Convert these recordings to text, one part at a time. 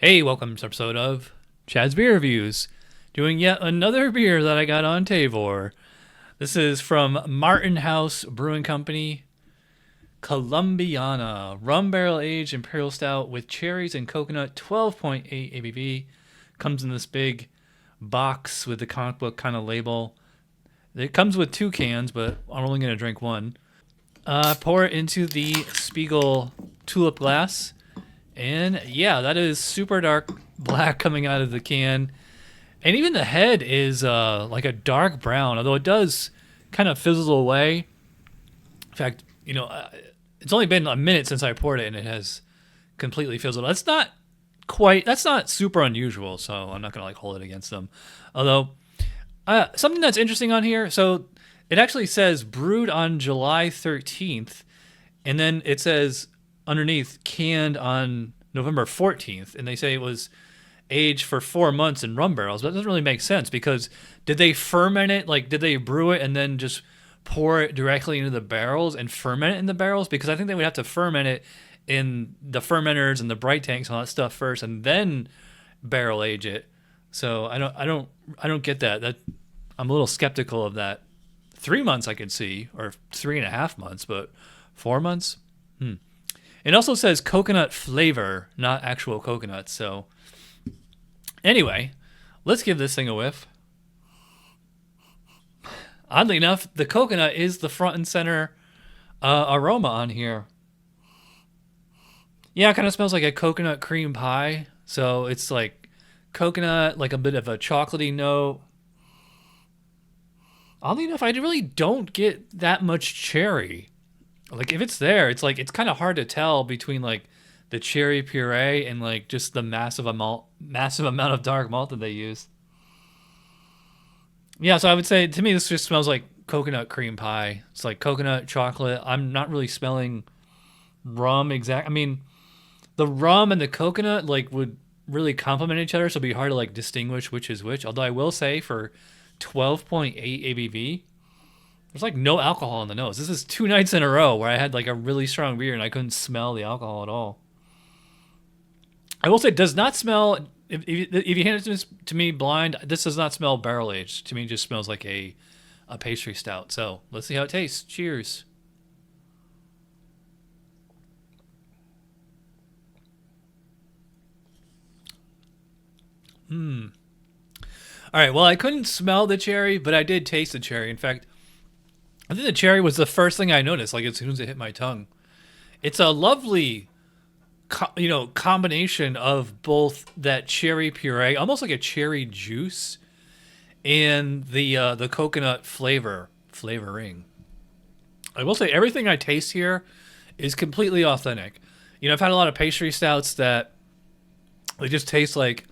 Hey, welcome to this episode of Chad's Beer Reviews, doing yet another beer that I got on Tavour. This is from Martin House Brewing Company, Colombiana, rum barrel aged imperial stout with cherries and coconut, 12.8 ABV. Comes in this big box with the comic book kind of label. It comes with 2 cans, but I'm only going to drink one. Pour it into the Spiegel tulip glass. And yeah, that is super dark black coming out of the can. And even the head is like a dark brown, although it does kind of fizzle away. In fact, it's only been a minute since I poured it and it has completely fizzled. That's not super unusual, so I'm not going to hold it against them. Although, something that's interesting on here, so it actually says brewed on July 13th, and then it says underneath canned on November 14th, and they say it was aged for 4 months in rum barrels. But that doesn't really make sense, because did they ferment it? Did they brew it and then just pour it directly into the barrels and ferment it in the barrels? Because I think they would have to ferment it in the fermenters and the bright tanks and all that stuff first, and then barrel age it. So I don't get that. I'm a little skeptical of that. 3 months I could see, or 3.5 months, but 4 months. It also says coconut flavor, not actual coconut. So anyway, let's give this thing a whiff. Oddly enough, the coconut is the front and center aroma on here. Yeah, it kind of smells like a coconut cream pie. So it's like coconut, like a bit of a chocolatey note. Oddly enough, I really don't get that much cherry. If it's there, it's kind of hard to tell between the cherry puree and just the massive amount of dark malt that they use. Yeah, so I would say to me this just smells like coconut cream pie. It's like coconut chocolate. I'm not really smelling rum I mean, the rum and the coconut would really complement each other, so it'd be hard to distinguish which is which. Although I will say for 12.8 ABV, there's no alcohol in the nose. This is 2 nights in a row where I had a really strong beer and I couldn't smell the alcohol at all. I will say it does not smell, if you hand it to me blind, this does not smell barrel aged. To me, it just smells like a pastry stout. So let's see how it tastes. Cheers. All right, well, I couldn't smell the cherry, but I did taste the cherry. In fact, I think the cherry was the first thing I noticed, as soon as it hit my tongue. It's a lovely, combination of both that cherry puree, almost like a cherry juice, and the coconut flavoring. I will say everything I taste here is completely authentic. I've had a lot of pastry stouts that they just taste like,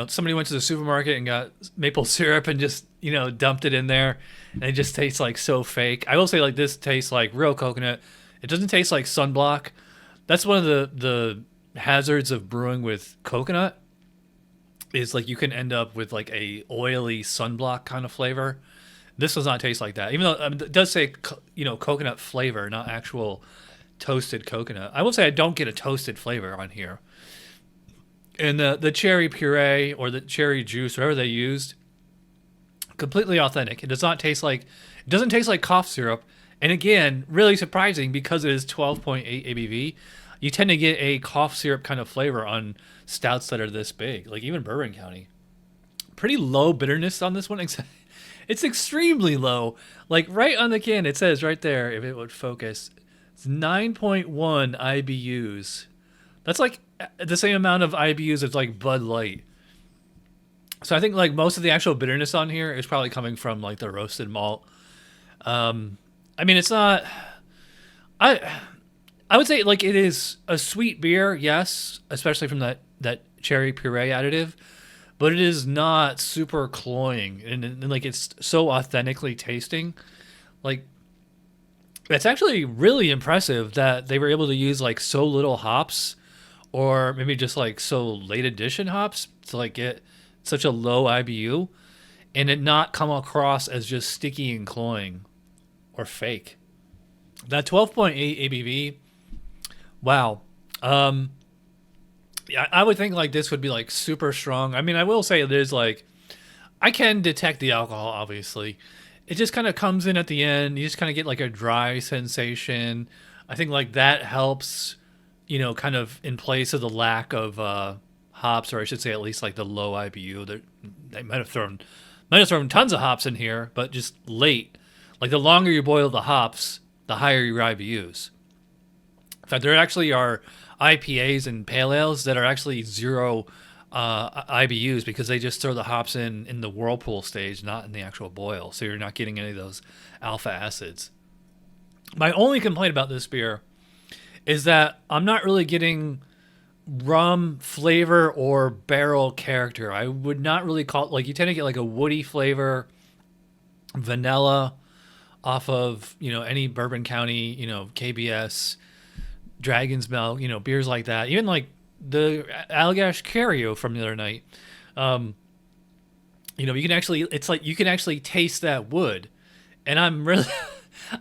somebody went to the supermarket and got maple syrup and just, dumped it in there, and it just tastes so fake. I will say this tastes like real coconut. It doesn't taste like sunblock. That's one of the hazards of brewing with coconut, is you can end up with a oily sunblock kind of flavor. This does not taste like that, even though it does say coconut flavor, not actual toasted coconut. I will say I don't get a toasted flavor on here. And the cherry puree or the cherry juice, whatever they used, completely authentic. It doesn't taste like cough syrup. And again, really surprising, because it is 12.8 ABV. You tend to get a cough syrup kind of flavor on stouts that are this big, even Bourbon County. Pretty low bitterness on this one. It's extremely low. Right on the can, it says right there, if it would focus, it's 9.1 IBUs. That's the same amount of IBUs as Bud Light. So I think most of the actual bitterness on here is probably coming from the roasted malt. I mean, it's not. I would say it is a sweet beer, yes, especially from that cherry puree additive, but it is not super cloying, and it's so authentically tasting. It's actually really impressive that they were able to use so little hops, or maybe just so late edition hops, to get such a low IBU and it not come across as just sticky and cloying or fake. That 12.8 ABV, wow. Yeah, I would think like this would be like super strong. I mean, I will say it is like, I can detect the alcohol, obviously. It just kind of comes in at the end. You just kind of get like a dry sensation. I think like that helps, you know, kind of in place of the lack of hops, or I should say at least like the low IBU. They might have thrown tons of hops in here, but just late. Like the longer you boil the hops, the higher your IBUs. In fact, there actually are IPAs and pale ales that are actually zero IBUs because they just throw the hops in the whirlpool stage, not in the actual boil. So you're not getting any of those alpha acids. My only complaint about this beer is that I'm not really getting rum flavor or barrel character. I would not really call it, like, you tend to get like a woody flavor, vanilla off of, you know, any Bourbon County, you know, KBS, Dragon's Milk, you know, beers like that. Even like the Allagash Carrio from the other night. You know, you can actually, it's like you can actually taste that wood. And I'm really,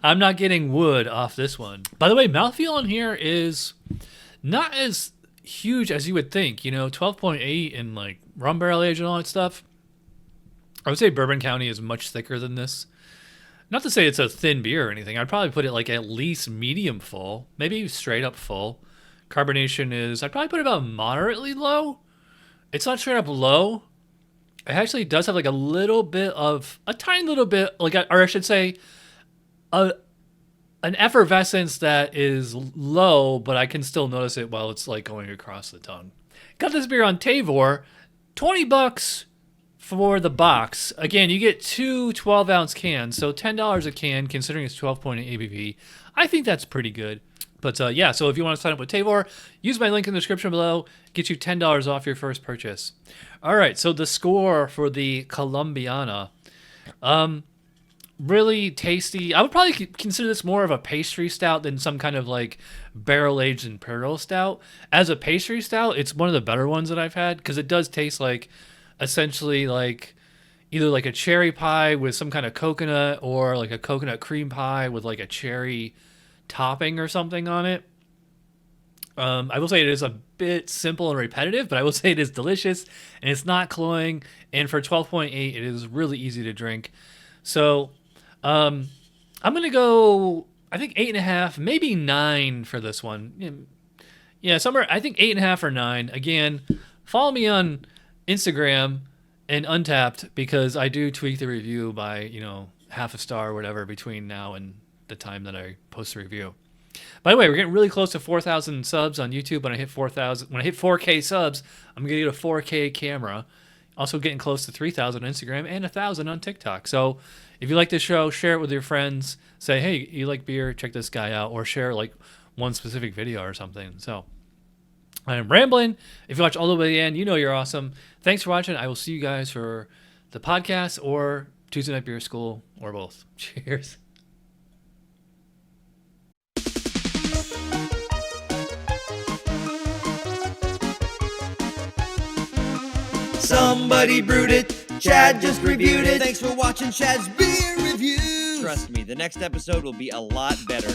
I'm not getting wood off this one. By the way, mouthfeel on here is not as huge as you would think. You know, 12.8 and like rum barrel age and all that stuff. I would say Bourbon County is much thicker than this. Not to say it's a thin beer or anything. I'd probably put it like at least medium full, maybe straight up full. Carbonation is, I'd probably put it about moderately low. It's not straight up low. It actually does have like a little bit of, a tiny little bit, like, or I should say, an effervescence that is low, but I can still notice it while it's like going across the tongue. Got this beer on Tavour, $20 for the box. Again, you get two 12-ounce cans, so $10 a can, considering it's 12.8 ABV. I think that's pretty good. But yeah, so if you want to sign up with Tavour, use my link in the description below. Get you $10 off your first purchase. All right, so the score for the Colombiana. Really tasty. I would probably consider this more of a pastry stout than some kind of like barrel-aged imperial stout. As a pastry stout, it's one of the better ones that I've had because it does taste like essentially like either like a cherry pie with some kind of coconut or like a coconut cream pie with like a cherry topping or something on it. I will say it is a bit simple and repetitive, but I will say it is delicious and it's not cloying. And for 12.8, it is really easy to drink. So I'm going to go, I think 8.5, maybe 9 for this one. Yeah, somewhere, I think 8.5 or 9. Again, follow me on Instagram and Untapped because I do tweak the review by, you know, half a star or whatever between now and the time that I post the review. By the way, we're getting really close to 4,000 subs on YouTube. When I hit 4K subs, I'm gonna get a 4K camera. Also getting close to 3,000 on Instagram and 1,000 on TikTok. So if you like this show, share it with your friends. Say, hey, you like beer? Check this guy out, or share like one specific video or something. So I'm rambling. If you watch all the way to the end, you know you're awesome. Thanks for watching. I will see you guys for the podcast or Tuesday Night Beer School or both. Cheers. Somebody brewed it, Chad just reviewed it. Thanks for watching Chad's Beer Reviews. Trust me, the next episode will be a lot better.